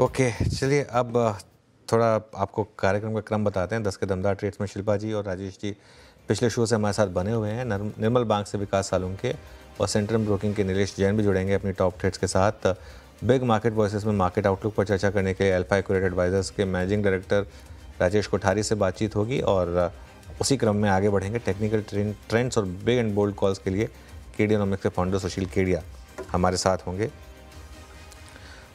Okay, चलिए अब थोड़ा आपको कार्यक्रम का क्रम बताते हैं। 10 के दमदार ट्रेड्स में शिल्पा जी और राजेश जी पिछले शो से हमारे साथ बने हुए हैं। निर्मल बैंक से विकास सालुंके और सेंट्रम ब्रोकिंग के नीलेश जैन भी जुड़ेंगे अपनी टॉप ट्रेड्स के साथ। बिग मार्केट वॉइसेस में मार्केट आउटलुक पर चर्चा करने के लिए अल्फा एक्यूरेट एडवाइजर्स के मैनेजिंग डायरेक्टर राजेश कोठारी से बातचीत होगी और उसी क्रम में आगे बढ़ेंगे। टेक्निकल ट्रेंड्स और बिग एंड बोल्ड कॉल्स के लिए केडियोनॉमिक्स के फाउंडर सुशील केडिया हमारे साथ होंगे।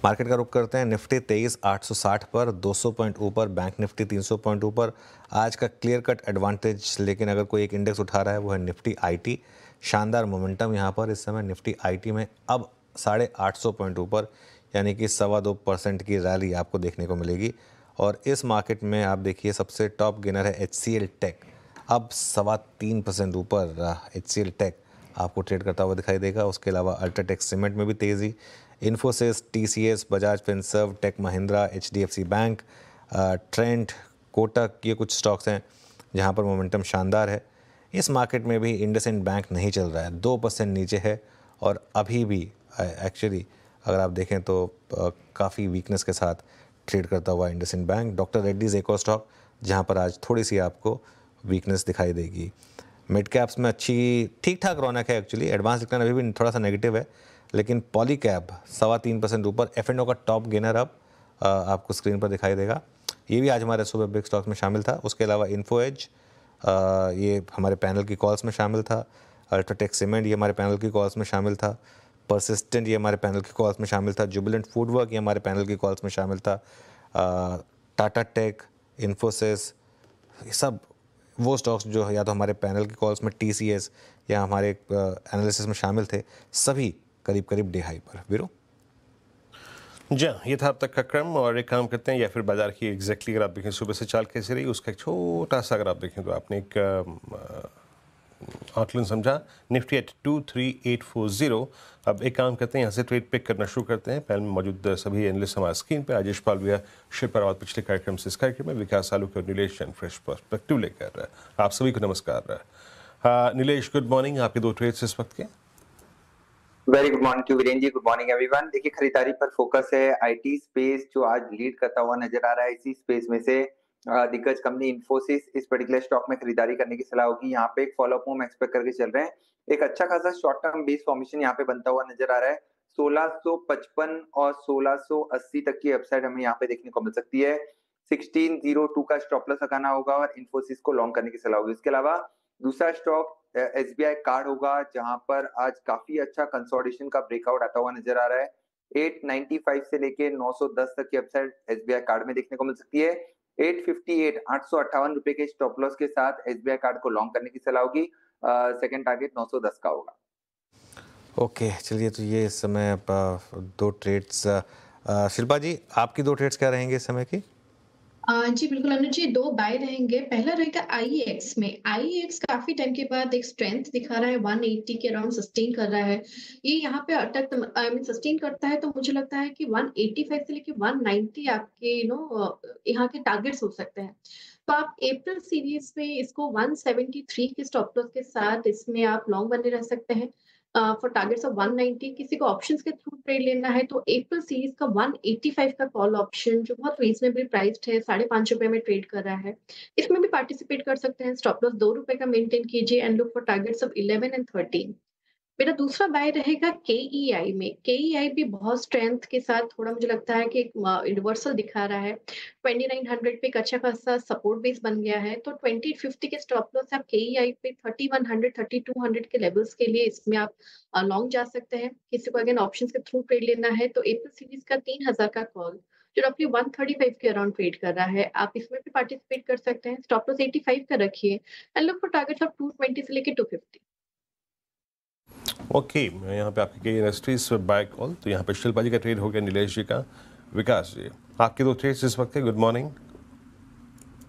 मार्केट का रुख करते हैं। निफ्टी 23,860 पर 200 पॉइंट ऊपर, बैंक निफ्टी 300 पॉइंट ऊपर। आज का क्लियर कट एडवांटेज लेकिन अगर कोई एक इंडेक्स उठा रहा है वो है निफ्टी आईटी। शानदार मोमेंटम यहाँ पर इस समय निफ्टी आईटी में अब 850 पॉइंट ऊपर, यानी कि 2.25% की रैली आपको देखने को मिलेगी। और इस मार्केट में आप देखिए सबसे टॉप गेनर है HCL टेक, अब 3.25% ऊपर HCL टेक आपको ट्रेड करता हुआ दिखाई देगा। उसके अलावा अल्ट्राटेक सीमेंट में भी तेज़ी, Infosys, TCS, Bajaj Finserv, Tech Mahindra, HDFC bank, Trent, Kotak, ये कुछ स्टॉक्स हैं जहां पर मोमेंटम शानदार है। इस मार्केट में भी इंडसइंड बैंक नहीं चल रहा है, 2% नीचे है और अभी भी एक्चुअली अगर आप देखें तो काफ़ी वीकनेस के साथ ट्रेड करता हुआ इंडसइंड बैंक। डॉक्टर रेड्डीज़ एक और स्टॉक जहाँ पर आज थोड़ी सी आपको वीकनेस दिखाई देगी। मिड कैप्स में अच्छी ठीक ठाक रौनक है एक्चुअली। एडवांस डिक्लाइन अभी भी थोड़ा सा नेगेटिव है, लेकिन पॉली कैब 3.25% ऊपर। F&O का टॉप गेनर अब आपको स्क्रीन पर दिखाई देगा। ये भी आज हमारे सुबह बिग स्टॉक्स में शामिल था। उसके अलावा इन्फो एज ये हमारे पैनल की कॉल्स में शामिल था। अल्ट्राटेक सीमेंट ये हमारे पैनल की कॉल्स में शामिल था। परसिस्टेंट ये हमारे पैनल की कॉल्स में शामिल था। जुबिलेंट फूडवर्क ये हमारे पैनल की कॉल्स में शामिल था। टाटा टेक, इन्फोसिस, ये सब वो स्टॉक्स जो या तो हमारे पैनल की कॉल्स में TCS या हमारे एनालिसिस में शामिल थे, सभी करीब करीब डे हाई पर। वीरो जी हाँ, ये था अब तक का क्रम। और एक काम करते हैं, या फिर बाजार की एग्जैक्टली अगर आप देखें सुबह से चाल कैसे रही उसका एक छोटा सा अगर आप देखें तो आपने एक आकलन समझा। निफ्टी एट 23,840। अब एक काम करते हैं, यहाँ से ट्रेड पिक करना शुरू करते हैं। पैनल में मौजूद सभी एनालिस्ट हमारे स्क्रीन पर। राजेश पाल भैया, शिल्पा रावत पिछले कार्यक्रम से इस कार्यक्रम में, विकास सालुंके और नीलेश जैन फ्रेश पर्सपेक्टिव लेकर आप सभी को नमस्कार। Nilesh, good morning. आपके दो ट्रेड्स इस वक्त के। Very good morning to Viren ji, good morning everyone. देखिए खरीदारी पर फोकस है। आईटी स्पेस जो आज लीड करता हुआ नजर आ रहा है। इसी स्पेस में से दिग्गज कंपनी इन्फोसिस, इस पर्टिकुलर स्टॉक में खरीदारी करने की सलाह होगी। यहाँ पे एक फॉलोअप हम एक्सपेक्ट करके चल रहे हैं। एक अच्छा खासा शॉर्ट टर्म बेस फॉर्मेशन यहाँ पे बनता हुआ नजर आ रहा है। 1655 और 1680 तक की अपसाइड हमें यहाँ पे देखने को मिल सकती है। 1602 का स्टॉप लॉस लगाना होगा और इन्फोसिस को लॉन्ग करने की सलाह होगी। इसके अलावा दूसरा स्टॉक SBI कार्ड होगा, जहां पर आज काफी अच्छा कंसोलिडेशन का ब्रेकआउट आता हुआ नजर आ रहा है। 895 से लेके 910 तक की अपसाइड SBI कार्ड में देखने को मिल सकती है। 858 रुपए के स्टॉप लॉस के साथ SBI कार्ड को लॉन्ग करने की सलाह होगी। सेकंड टारगेट 910 का होगा। ओके, चलिए तो ये इस समय दो ट्रेड्स। शिल्पा जी, आपकी दो ट्रेड्स क्या रहेंगे इस समय की? जी बिल्कुल अनुज जी, 2 बाय रहेंगे। पहला रहेगा आईईएक्स में। आईईएक्स काफी टाइम के बाद एक स्ट्रेंथ दिखा रहा है, 180 के अराउंड सस्टेन कर रहा है। ये यहाँ पे अटक आई मीन सस्टेन करता है तो मुझे लगता है कि 185 से लेके 190 आपके यहाँ के टारगेट्स हो सकते हैं। तो आप अप्रैल सीरीज में इसको 173 के स्टॉप लॉस के साथ इसमें आप लॉन्ग बने रह सकते हैं फॉर टारगेट्स ऑफ 190। किसी को ऑप्शंस के थ्रू ट्रेड लेना है तो अप्रैल सीरीज का 185 का कॉल ऑप्शन जो बहुत रीजनेबल प्राइस्ड है, 5.5 रुपए में ट्रेड कर रहा है, इसमें भी पार्टिसिपेट कर सकते हैं। स्टॉप लॉस 2 रुपए का मेंटेन कीजिए and look for targets of 11 and 13। मेरा दूसरा बाय रहेगा KEI में। KEI भी बहुत स्ट्रेंथ के साथ थोड़ा मुझे लगता है कि एक रिवर्सल दिखा रहा है। 2900 पे एक अच्छा खासा सपोर्ट बेस बन गया है, तो 2050 के स्टॉप लॉस आप KEI पे 3100 3200 के लेवल्स के लिए इसमें आप लॉन्ग जा सकते हैं। किसी को अगेन ऑप्शंस के थ्रू ट्रेड लेना है तो अप्रैल सीरीज का 3000 का कॉल जो रफली 135 के अराउंड ट्रेड कर रहा है, आप इसमें भी पार्टिसिपेट कर सकते हैं। स्टॉप लॉस 85 का रखिए and look for targets of 220 से लेके 250। ओके, यहाँ पे आपकी कई इंडस्ट्रीज बाय कॉल। तो यहाँ पे शिल्पा जी का ट्रेड हो गया, नीलेश जी का। विकास जी, आपके दो ट्रेड्स इस वक्त है। Good morning.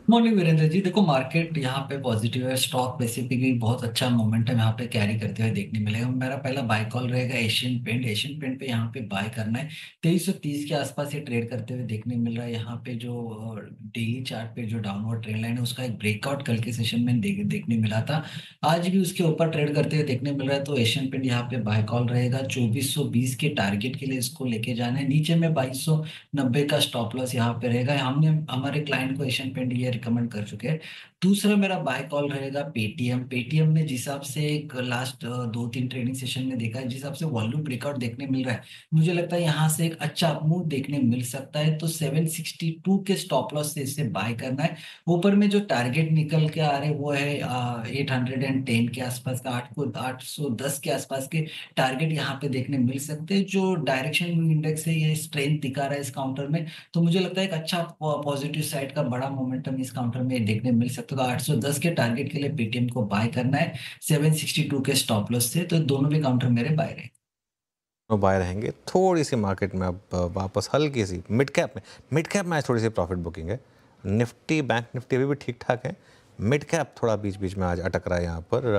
Morning Virendra ji, देखो मार्केट यहाँ पे पॉजिटिव है। स्टॉक बेसिकली बहुत अच्छा मोमेंटम यहाँ पे कैरी करते हुए देखने मिलेगा। मेरा पहला बाय कॉल रहेगा एशियन पेंट। एशियन पेंट पे यहाँ पे बाय करना है। 2330 के आसपास ये ट्रेड करते हुए देखने मिल रहा है। यहाँ पे जो डेली चार्ट पे जो डाउनवर्ड ट्रेंड लाइन है उसका एक ब्रेकआउट कल के सेशन में देखने मिला था। आज भी उसके ऊपर ट्रेड करते हुए देखने मिल रहा है, तो एशियन पेंट यहाँ पे बाय कॉल रहेगा। 2420 के टारगेट के लिए इसको लेके जाना है। नीचे में 2290 का स्टॉप लॉस यहाँ पे रहेगा। हमने हमारे क्लाइंट को एशियन पेंट ये रिकमेंड कर चुके हैं। दूसरा मेरा बाय कॉल रहेगा पेटीएम। पेटीएम ने जिस हिसाब से एक लास्ट 2-3 ट्रेडिंग सेशन में देखा है, जिस हिसाब से वॉल्यूम ब्रेकआउट देखने मिल रहा है, मुझे लगता है यहाँ से एक अच्छा अपमूव देखने मिल सकता है। तो 762 के स्टॉप लॉस से इसे बाय करना है। ऊपर में जो टारगेट निकल के आ रहे वो है 810 के आसपास का, 810 के आसपास के टारगेट यहाँ पे देखने मिल सकते हैं। जो डायरेक्शन इंडेक्स है ये स्ट्रेंथ दिखा रहा है इस काउंटर में, तो मुझे लगता है एक अच्छा पॉजिटिव साइड का बड़ा मोमेंटम इस काउंटर में देखने मिल सकता है। 810 के टारगेट के लिए पेटीएम को बाय करना है 762 के स्टॉप लॉस से। तो दोनों भी काउंटर मेरे बाय रहे। बाय रहेंगे। थोड़ी सी मार्केट में अब वापस हल्की सी मिड कैप में आज थोड़ी सी प्रॉफिट बुकिंग है। निफ्टी, बैंक निफ्टी अभी भी ठीक ठाक है। मिड कैप थोड़ा बीच बीच में आज अटक रहा है यहाँ पर।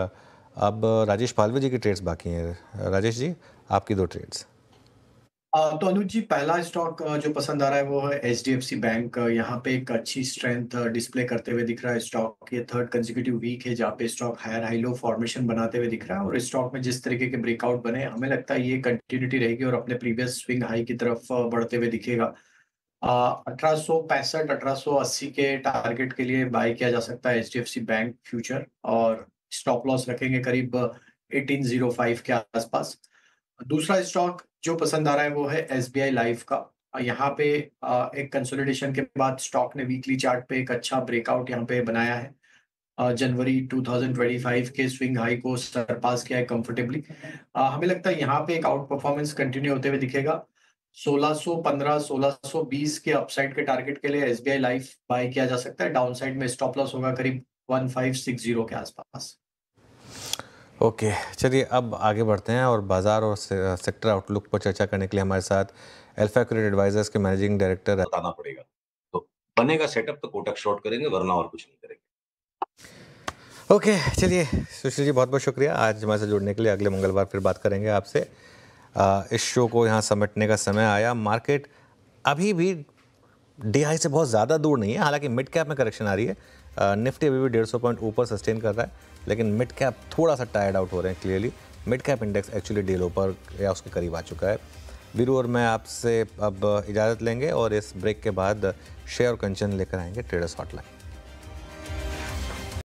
अब राजेश पालवे जी की ट्रेड्स बाकी हैं। राजेश जी, आपकी 2 ट्रेड्स। तो अनुज जी, पहला स्टॉक जो पसंद आ रहा है वो है एचडीएफसी बैंक। यहाँ पे एक अच्छी स्ट्रेंथ डिस्प्ले करते हुए दिख रहा है स्टॉक। ये थर्ड कंसेक्यूटिव वीक है जहाँ पे stock higher high low formation बनाते हुए दिख रहा है, और स्टॉक में जिस तरीके के ब्रेकआउट बने हमें लगता है ये कंटिन्यूटी रहेगी और अपने प्रीवियस स्विंग हाई की तरफ बढ़ते हुए दिखेगा। 1865 1880 के टारगेट के लिए बाय किया जा सकता है एचडीएफसी बैंक फ्यूचर, और स्टॉप लॉस रखेंगे करीब 1805 के आसपास। दूसरा स्टॉक जो पसंद आ रहा है वो है एसबीआई लाइफ का। यहाँ पे एक कंसोलिडेशन के बाद स्टॉक ने वीकली चार्ट पे एक अच्छा ब्रेकआउट यहाँ पे बनाया है। जनवरी 2025 के स्विंग हाई को सरपास किया है कंफर्टेबली। हमें लगता है यहाँ पे एक आउट परफॉर्मेंस कंटिन्यू होते हुए दिखेगा। 1615 1620 के अपसाइड के टारगेट के लिए एसबीआई लाइफ बाय किया जा सकता है। डाउनसाइड में स्टॉप लॉस होगा करीब 1560 के आसपास। ओके, चलिए अब आगे बढ़ते हैं और बाजार और सेक्टर आउटलुक पर चर्चा करने के लिए हमारे साथ अल्फा क्रेडिट एडवाइजर्स के मैनेजिंग डायरेक्टर बताना पड़ेगा। तो बनेगा सेटअप तो कोटक शॉर्ट करेंगे, वरना और कुछ नहीं करेंगे। ओके, चलिए सुशील जी, बहुत बहुत शुक्रिया आज हमारे साथ जुड़ने के लिए। अगले मंगलवार फिर बात करेंगे आपसे। इस शो को यहाँ समेटने का समय आया। मार्केट अभी भी डे हाई से बहुत ज़्यादा दूर नहीं है, हालांकि मिड कैप में करेक्शन आ रही है। निफ्टी अभी भी 150 पॉइंट ऊपर सस्टेन कर रहा है, लेकिन मिड कैप थोड़ा सा टायर्ड आउट हो रहे हैं। Clearly mid cap index actually day लो पर या उसके करीब आ चुका है। वीरू और मैं आपसे अब इजाज़त लेंगे और इस ब्रेक के बाद शेयर और कंचन लेकर आएंगे ट्रेडर्स हॉटलाइन।